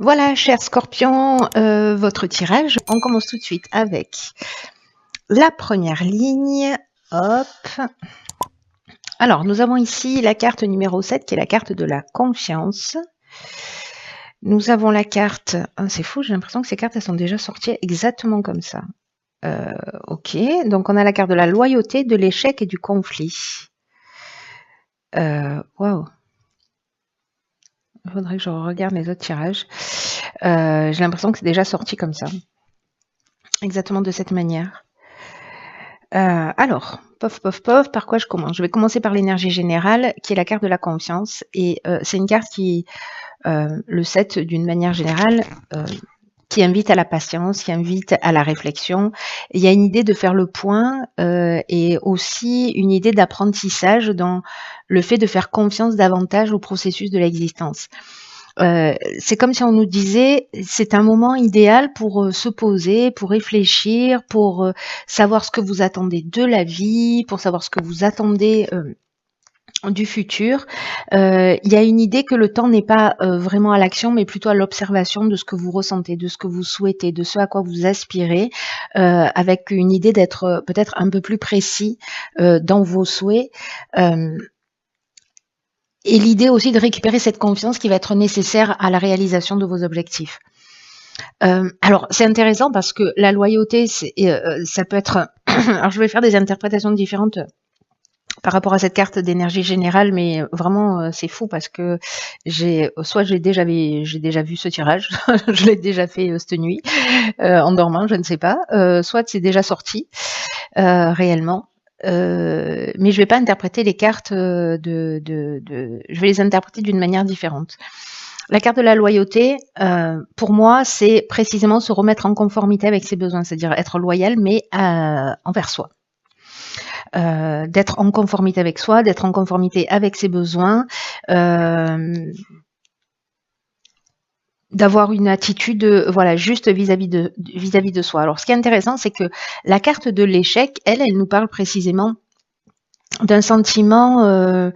Voilà, cher Scorpion, votre tirage. On commence tout de suite avec la première ligne. Hop. Alors, nous avons ici la carte numéro 7, qui est la carte de la confiance. Nous avons la carte... Oh, c'est fou, j'ai l'impression que ces cartes, elles sont déjà sorties exactement comme ça. Ok, donc on a la carte de la loyauté, de l'échec et du conflit. Waouh. Il faudrait que je regarde les autres tirages. J'ai l'impression que c'est déjà sorti comme ça. Exactement de cette manière. Alors, pof, par quoi je commence? Je vais commencer par l'énergie générale, qui est la carte de la confiance. Et c'est une carte qui, le 7, d'une manière générale, qui invite à la patience, qui invite à la réflexion. Il y a une idée de faire le point et aussi une idée d'apprentissage dans le fait de faire confiance davantage au processus de l'existence. C'est comme si on nous disait, c'est un moment idéal pour se poser, pour réfléchir, pour savoir ce que vous attendez de la vie, pour savoir ce que vous attendez du futur. Il y a une idée que le temps n'est pas vraiment à l'action, mais plutôt à l'observation de ce que vous ressentez, de ce que vous souhaitez, de ce à quoi vous aspirez, avec une idée d'être peut-être un peu plus précis dans vos souhaits. Et l'idée aussi de récupérer cette confiance qui va être nécessaire à la réalisation de vos objectifs. Alors, c'est intéressant parce que la loyauté, ça peut être... Alors, je vais faire des interprétations différentes par rapport à cette carte d'énergie générale, mais vraiment, c'est fou parce que j'ai déjà vu ce tirage, je l'ai déjà fait cette nuit, en dormant, je ne sais pas, soit c'est déjà sorti réellement. Mais je vais pas interpréter les cartes je vais les interpréter d'une manière différente. La carte de la loyauté, pour moi, c'est précisément se remettre en conformité avec ses besoins, c'est-à-dire être loyal, mais envers soi. D'être en conformité avec soi, d'être en conformité avec ses besoins, d'avoir une attitude voilà juste vis-à-vis de soi. Alors ce qui est intéressant, c'est que la carte de l'échec, elle nous parle précisément d'un sentiment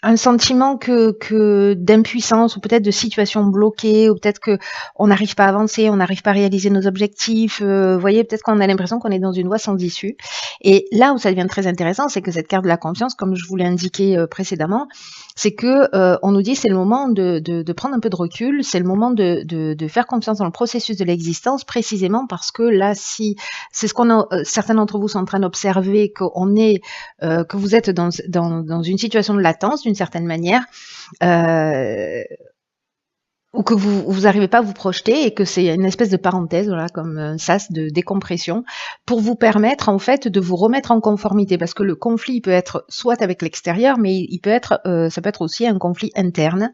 un sentiment que d'impuissance ou peut-être de situation bloquée ou peut-être que on n'arrive pas à avancer, on n'arrive pas à réaliser nos objectifs. Vous voyez, peut-être qu'on a l'impression qu'on est dans une voie sans issue. Et là où ça devient très intéressant, c'est que cette carte de la confiance, comme je vous l'ai indiqué précédemment, c'est que on nous dit c'est le moment de prendre un peu de recul, c'est le moment de faire confiance dans le processus de l'existence, précisément parce que là, si c'est ce qu'on a, certains d'entre vous sont en train d'observer, qu'on est, que vous êtes dans une situation de latence d'une certaine manière, ou que vous n'arrivez pas à vous projeter et que c'est une espèce de parenthèse, voilà, comme un sas de décompression, pour vous permettre en fait de vous remettre en conformité, parce que le conflit peut être soit avec l'extérieur, mais il peut être, ça peut être aussi un conflit interne,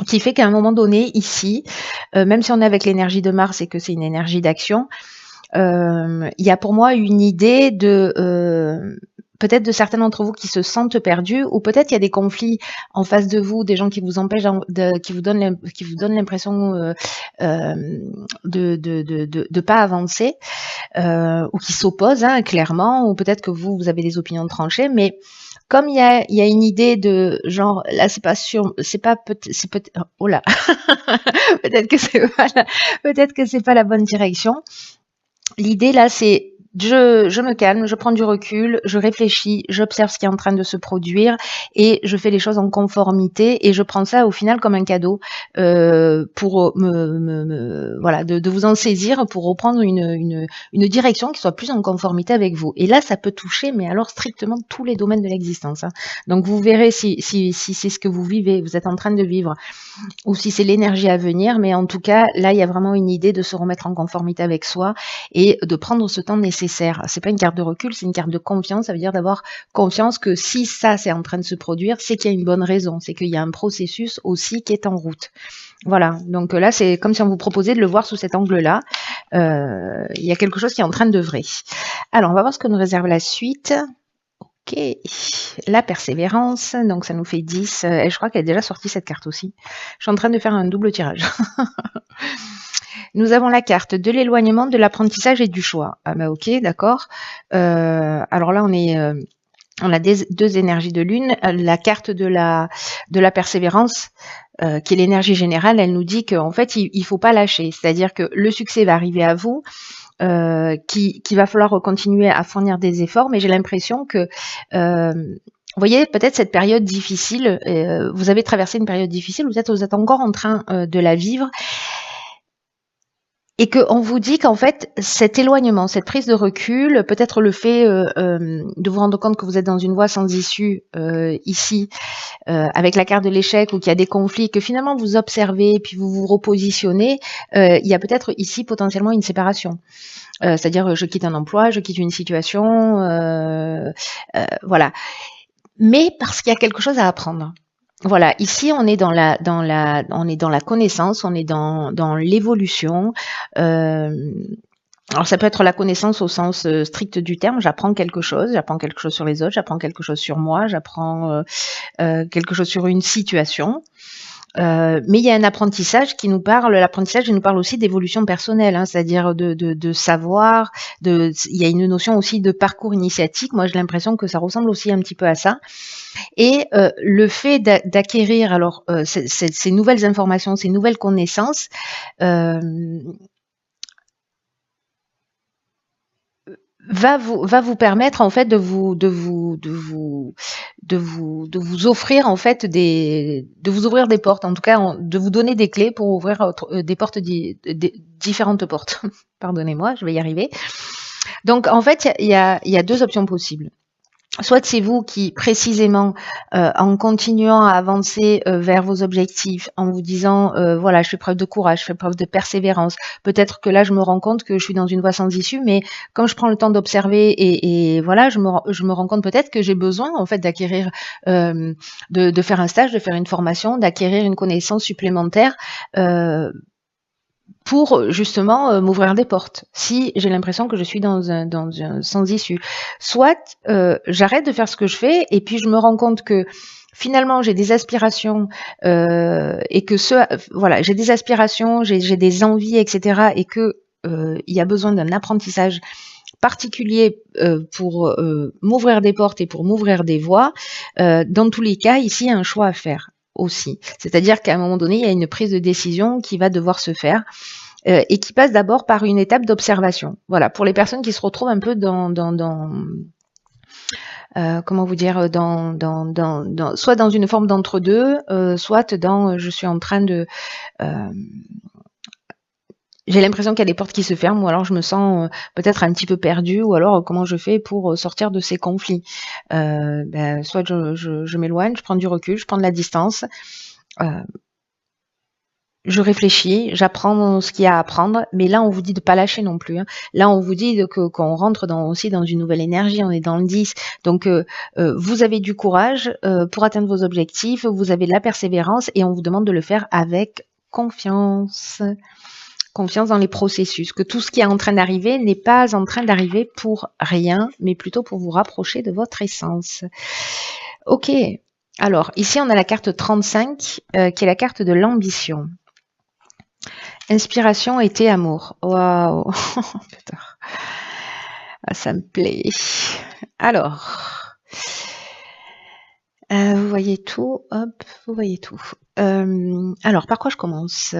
qui fait qu'à un moment donné, ici, même si on est avec l'énergie de Mars et que c'est une énergie d'action, il y a pour moi une idée de peut-être de certains d'entre vous qui se sentent perdus, ou peut-être il y a des conflits en face de vous, des gens qui vous empêchent, qui vous donnent l'impression de pas avancer, ou qui s'opposent clairement, ou peut-être que vous avez des opinions tranchées, mais comme il y a une idée de genre là c'est pas sûr, c'est peut-être oh là peut-être que c'est pas la bonne direction. L'idée là, c'est je me calme, je prends du recul, je réfléchis, j'observe ce qui est en train de se produire et je fais les choses en conformité et je prends ça au final comme un cadeau pour voilà de vous en saisir pour reprendre une direction qui soit plus en conformité avec vous. Et là, ça peut toucher, mais alors strictement tous les domaines de l'existence. Donc vous verrez si c'est ce que vous vivez, vous êtes en train de vivre, ou si c'est l'énergie à venir, mais en tout cas, là, il y a vraiment une idée de se remettre en conformité avec soi et de prendre ce temps nécessaire. C'est pas une carte de recul, c'est une carte de confiance. Ça veut dire d'avoir confiance que si ça, c'est en train de se produire, c'est qu'il y a une bonne raison, c'est qu'il y a un processus aussi qui est en route. Voilà, donc là, c'est comme si on vous proposait de le voir sous cet angle-là. Il y a quelque chose qui est en train de vrai. Alors, on va voir ce que nous réserve la suite. Ok, la persévérance, donc ça nous fait 10. Et je crois qu'elle est déjà sortie cette carte aussi. Je suis en train de faire un double tirage. Nous avons la carte de l'éloignement, de l'apprentissage et du choix. Ah bah ok, d'accord. Alors là, on est on a deux énergies de lune. La carte de la persévérance, qui est l'énergie générale, elle nous dit qu'en fait, il faut pas lâcher. C'est-à-dire que le succès va arriver à vous, qu'il va falloir continuer à fournir des efforts, mais j'ai l'impression que vous voyez, peut-être cette période difficile, vous avez traversé une période difficile, peut-être vous êtes encore en train de la vivre, et qu'on vous dit qu'en fait, cet éloignement, cette prise de recul, peut-être le fait de vous rendre compte que vous êtes dans une voie sans issue ici, avec la carte de l'échec, ou qu'il y a des conflits, que finalement vous observez, puis vous vous repositionnez, il y a peut-être ici potentiellement une séparation. C'est-à-dire, je quitte un emploi, je quitte une situation, voilà. Mais parce qu'il y a quelque chose à apprendre. Voilà, ici on est dans la connaissance, on est dans l'évolution. Alors ça peut être la connaissance au sens strict du terme, j'apprends quelque chose sur les autres, j'apprends quelque chose sur moi, j'apprends quelque chose sur une situation. Mais il y a un apprentissage qui nous parle, l'apprentissage il nous parle aussi d'évolution personnelle, hein, c'est-à-dire de savoir, il y a une notion aussi de parcours initiatique. Moi j'ai l'impression que ça ressemble aussi un petit peu à ça. Et le fait d'acquérir alors ces nouvelles informations, ces nouvelles connaissances, va vous permettre en fait de vous offrir en fait de vous ouvrir des portes, en tout cas de vous donner des clés pour ouvrir des portes, différentes portes. Pardonnez-moi, je vais y arriver. Donc en fait il y a deux options possibles. Soit c'est vous qui, précisément, en continuant à avancer vers vos objectifs, en vous disant, voilà, je fais preuve de courage, je fais preuve de persévérance. Peut-être que là, je me rends compte que je suis dans une voie sans issue, mais comme je prends le temps d'observer et voilà, je me rends compte peut-être que j'ai besoin, en fait, d'acquérir, de faire un stage, de faire une formation, d'acquérir une connaissance supplémentaire, pour justement m'ouvrir des portes, si j'ai l'impression que je suis dans un sans issue. Soit j'arrête de faire ce que je fais et puis je me rends compte que finalement j'ai des aspirations et que voilà, j'ai des aspirations, j'ai des envies, etc. et que il y a besoin d'un apprentissage particulier pour m'ouvrir des portes et pour m'ouvrir des voies. Dans tous les cas, ici, il y a un choix à faire aussi. C'est-à-dire qu'à un moment donné, il y a une prise de décision qui va devoir se faire et qui passe d'abord par une étape d'observation. Voilà, pour les personnes qui se retrouvent un peu comment vous dire, soit dans une forme d'entre-deux, soit dans je suis en train de j'ai l'impression qu'il y a des portes qui se ferment, ou alors je me sens peut-être un petit peu perdue, ou alors comment je fais pour sortir de ces conflits. Soit je m'éloigne, je prends du recul, je prends de la distance, je réfléchis, j'apprends ce qu'il y a à apprendre, mais là on vous dit de pas lâcher non plus, hein. Là on vous dit qu'on rentre aussi dans une nouvelle énergie, on est dans le 10, donc vous avez du courage pour atteindre vos objectifs, vous avez de la persévérance et on vous demande de le faire avec confiance. Confiance dans les processus, que tout ce qui est en train d'arriver n'est pas en train d'arriver pour rien, mais plutôt pour vous rapprocher de votre essence. Ok, alors ici on a la carte 35 qui est la carte de l'ambition. Inspiration, été, amour. Waouh. Putain. Ah, ça me plaît. Alors, vous voyez tout, hop, vous voyez tout. Alors, par quoi je commence?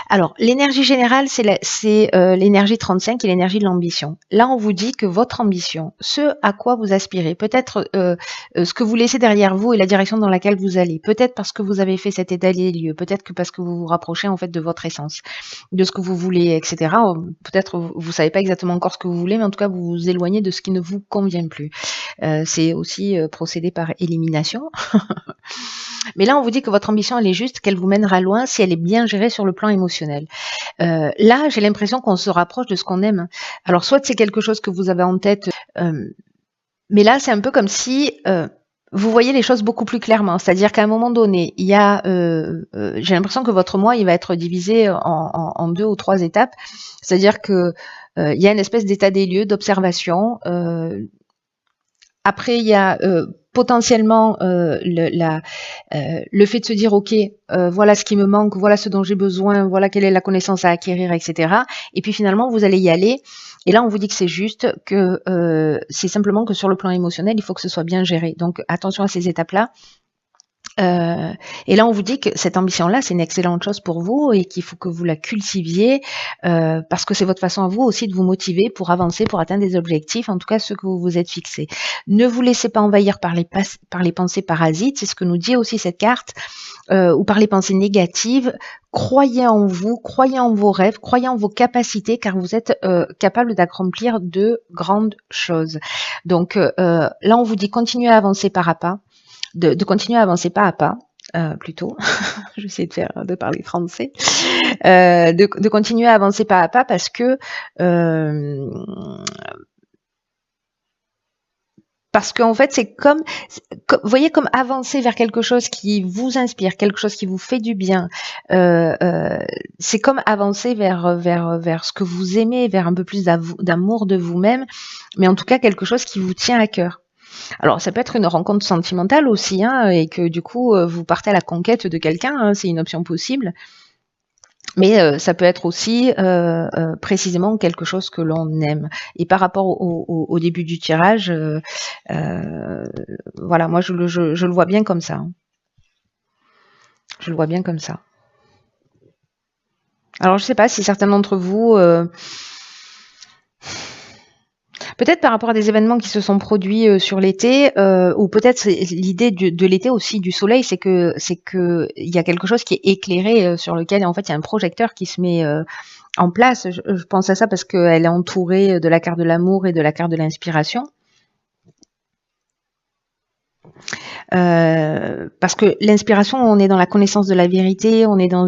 Alors, l'énergie générale, c'est l'énergie 35 et l'énergie de l'ambition. Là, on vous dit que votre ambition, ce à quoi vous aspirez, peut-être ce que vous laissez derrière vous et la direction dans laquelle vous allez, peut-être parce que vous avez fait cet état des lieux, peut-être que parce que vous vous rapprochez en fait de votre essence, de ce que vous voulez, etc. Peut-être vous savez pas exactement encore ce que vous voulez, mais en tout cas, vous vous éloignez de ce qui ne vous convient plus. C'est aussi procédé par élimination. Mais là, on vous dit que votre ambition, elle est juste, qu'elle vous mènera loin si elle est bien gérée sur le plan émotionnel. Là, j'ai l'impression qu'on se rapproche de ce qu'on aime. Alors, soit c'est quelque chose que vous avez en tête, mais là, c'est un peu comme si vous voyez les choses beaucoup plus clairement. C'est-à-dire qu'à un moment donné, il y a, j'ai l'impression que votre moi, il va être divisé en 2 ou 3 étapes. C'est-à-dire que il y a une espèce d'état des lieux, d'observation. Après, il y a potentiellement le fait de se dire, OK, voilà ce qui me manque, voilà ce dont j'ai besoin, voilà quelle est la connaissance à acquérir, etc. Et puis finalement, vous allez y aller. Et là, on vous dit que c'est juste, que c'est simplement que sur le plan émotionnel, il faut que ce soit bien géré. Donc, attention à ces étapes-là. Et là, on vous dit que cette ambition-là, c'est une excellente chose pour vous et qu'il faut que vous la cultiviez parce que c'est votre façon à vous aussi de vous motiver pour avancer, pour atteindre des objectifs, en tout cas ceux que vous vous êtes fixés. Ne vous laissez pas envahir par les pensées parasites, c'est ce que nous dit aussi cette carte, ou par les pensées négatives. Croyez en vous, croyez en vos rêves, croyez en vos capacités car vous êtes capable d'accomplir de grandes choses. Donc là, on vous dit continuez à avancer pas à pas. De continuer à avancer pas à pas, plutôt. Je vais essayer de parler français. De continuer à avancer pas à pas parce que en fait, c'est comme, vous voyez, comme avancer vers quelque chose qui vous inspire, quelque chose qui vous fait du bien. C'est comme avancer vers ce que vous aimez, vers un peu plus d'amour de vous-même, mais en tout cas quelque chose qui vous tient à cœur. Alors, ça peut être une rencontre sentimentale aussi, hein, et que du coup, vous partez à la conquête de quelqu'un, hein, c'est une option possible. Mais ça peut être aussi précisément quelque chose que l'on aime. Et par rapport au début du tirage, voilà, moi je le vois bien comme ça. Hein. Je le vois bien comme ça. Alors, je ne sais pas si certains d'entre vous... peut-être par rapport à des événements qui se sont produits sur l'été, ou peut-être l'idée de l'été aussi du soleil, c'est que il y a quelque chose qui est éclairé sur lequel en fait il y a un projecteur qui se met en place. Je pense à ça parce qu'elle est entourée de la carte de l'amour et de la carte de l'inspiration. Parce que l'inspiration, on est dans la connaissance de la vérité, on est dans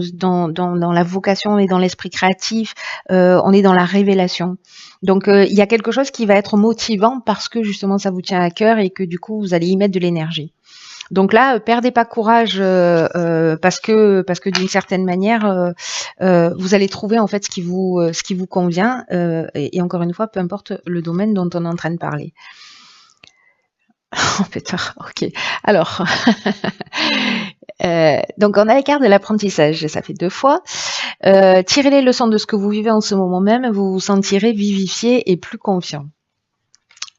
la vocation, on est dans l'esprit créatif, on est dans la révélation. Donc il y a quelque chose qui va être motivant parce que justement ça vous tient à cœur et que du coup vous allez y mettre de l'énergie. Donc là, perdez pas courage parce que d'une certaine manière, vous allez trouver en fait ce qui vous convient. Et encore une fois, peu importe le domaine dont on est en train de parler. Oh putain, ok. Alors, donc on a la carte de l'apprentissage, ça fait 2 fois. Tirez les leçons de ce que vous vivez en ce moment même, vous vous sentirez vivifié et plus confiant.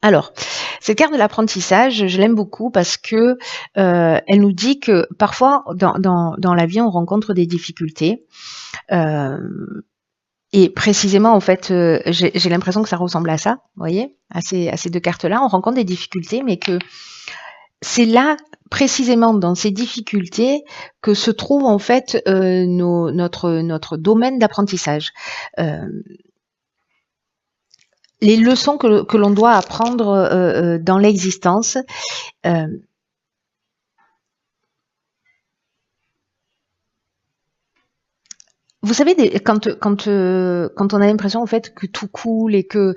Alors, cette carte de l'apprentissage, je l'aime beaucoup parce que elle nous dit que parfois dans la vie on rencontre des difficultés. Et précisément, en fait, j'ai l'impression que ça ressemble à ça, vous voyez, à ces 2 cartes-là. On rencontre des difficultés, mais que c'est là, précisément dans ces difficultés, que se trouve en fait notre domaine d'apprentissage. Les leçons que l'on doit apprendre dans l'existence. Vous savez, quand on a l'impression en fait que tout coule et que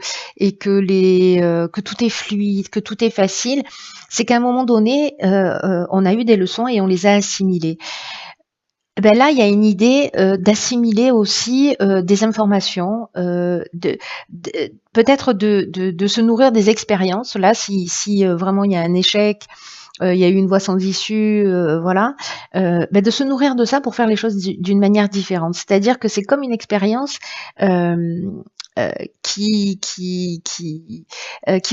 tout est fluide, que tout est facile, c'est qu'à un moment donné, on a eu des leçons et on les a assimilées. Ben là, il y a une idée d'assimiler aussi des informations, peut-être de se nourrir des expériences. Là, si vraiment il y a un échec, il y a eu une voie sans issue, voilà, de se nourrir de ça pour faire les choses d'une manière différente. C'est-à-dire que c'est comme une expérience qui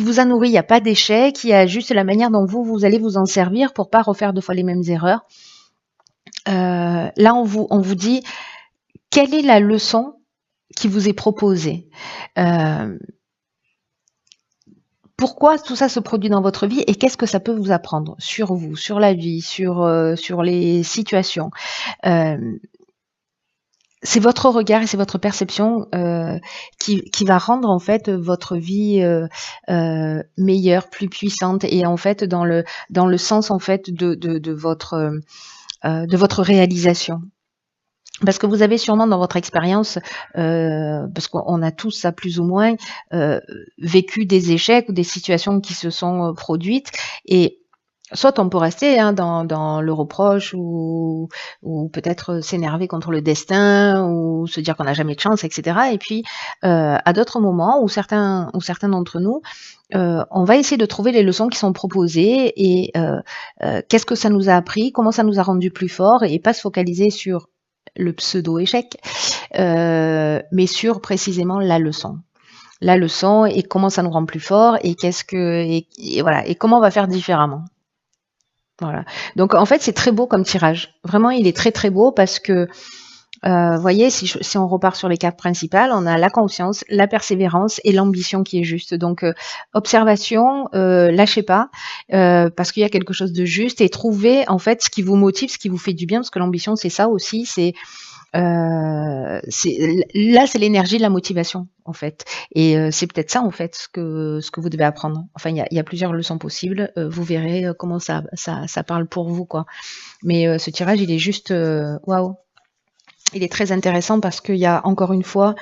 vous a nourri. Il n'y a pas d'échec, il y a juste la manière dont vous allez vous en servir pour pas refaire 2 fois les mêmes erreurs. Là, on vous dit quelle est la leçon qui vous est proposée. Pourquoi tout ça se produit dans votre vie et qu'est-ce que ça peut vous apprendre sur vous, sur la vie, sur les situations. C'est votre regard et c'est votre perception qui va rendre en fait votre vie meilleure, plus puissante et en fait dans le sens en fait de votre réalisation. Parce que vous avez sûrement dans votre expérience, parce qu'on a tous ça plus ou moins, vécu des échecs ou des situations qui se sont produites. Et Soit on peut rester hein, dans le reproche ou peut-être s'énerver contre le destin ou se dire qu'on n'a jamais de chance, etc. Et puis, à d'autres moments où certains d'entre nous, on va essayer de trouver les leçons qui sont proposées et qu'est-ce que ça nous a appris, comment ça nous a rendu plus forts et pas se focaliser sur le pseudo-échec, mais sur précisément la leçon et comment ça nous rend plus fort et et voilà et comment on va faire différemment. Voilà. Donc en fait, c'est très beau comme tirage. Vraiment, il est très très beau parce que, voyez, si on repart sur les cartes principales, on a la confiance, la persévérance et l'ambition qui est juste. Donc observation, lâchez pas, parce qu'il y a quelque chose de juste et trouvez en fait ce qui vous motive, ce qui vous fait du bien, parce que l'ambition c'est ça aussi, là, c'est l'énergie de la motivation, en fait. Et c'est peut-être ça, en fait, ce que vous devez apprendre. Enfin, il y a plusieurs leçons possibles. Vous verrez comment ça parle pour vous, quoi. Mais ce tirage, il est juste waouh. Il est très intéressant parce qu'il y a encore une fois,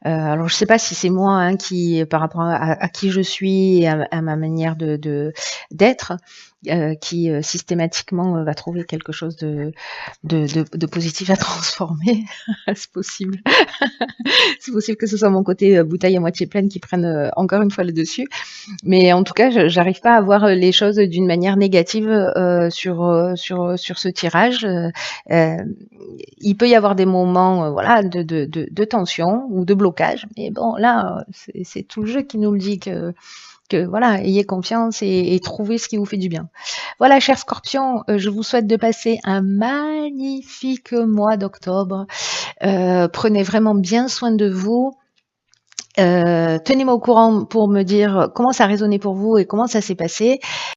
alors je sais pas si c'est moi hein, qui, par rapport à qui je suis et à ma manière d'être, qui systématiquement va trouver quelque chose de positif à transformer. C'est possible. C'est possible que ce soit mon côté bouteille à moitié pleine qui prenne encore une fois le dessus. Mais en tout cas, j'arrive pas à voir les choses d'une manière négative sur ce tirage. Il peut y avoir des moments voilà, de tension ou de blocage. Mais bon, là, c'est tout le jeu qui nous le dit que voilà, ayez confiance et trouvez ce qui vous fait du bien. Voilà, chers scorpions, je vous souhaite de passer un magnifique mois d'octobre. Prenez vraiment bien soin de vous. Tenez-moi au courant pour me dire comment ça a résonné pour vous et comment ça s'est passé.